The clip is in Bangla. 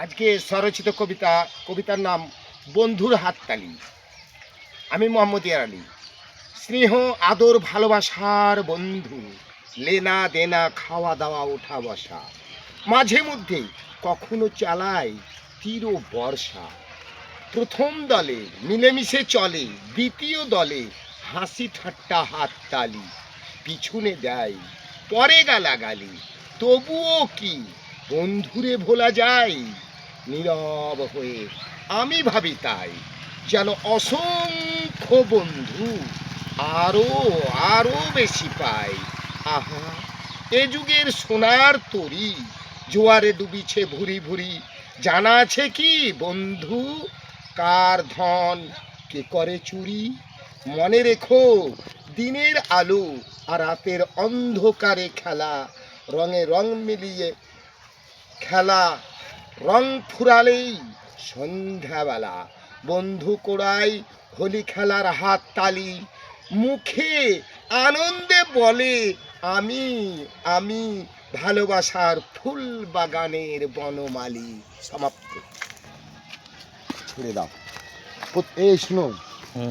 আজকে স্বরচিত কবিতার নাম বন্ধুর হাততালি। আমি মোহাম্মদ ইয়ার আলী। স্নেহ আদর ভালোবাসার বন্ধু, লেনা দেনা খাওয়া দাওয়া ওঠা বসা, মাঝে মধ্যে কখনো চালায় তীর ও বর্ষা। প্রথম দলে মিলেমিশে চলে, দ্বিতীয় দলে হাসি ঠাট্টা হাততালি, পিছনে দেয় পরে গালাগালি, তবুও কি বন্ধুরে ভোলা যায়? নীরব হয়ে আমি ভাবি তাই, যেন অসংখ্য বন্ধু আরো আরো বেশি পাই। আহা, এ যুগের সোনার তরী জোয়ারে ডুবিছে ভুরি ভুরি, জানা আছে কি বন্ধু কার ধন কে করে চুরি? মনে রেখো, দিনের আলো আর রাতের অন্ধকারে খেলা, রঙে রং মিলিয়ে খেলা, রং ফুরালেই সন্ধ্যাবেলা। বন্ধু কোড়াই হোলি খেলার হাত তালি, মুখে আনন্দে বলে আমি আমি ভালোবাসার ফুল বাগানের বনমালী। সমাপ্ত। ছেড়ে দাও। এই শোনো,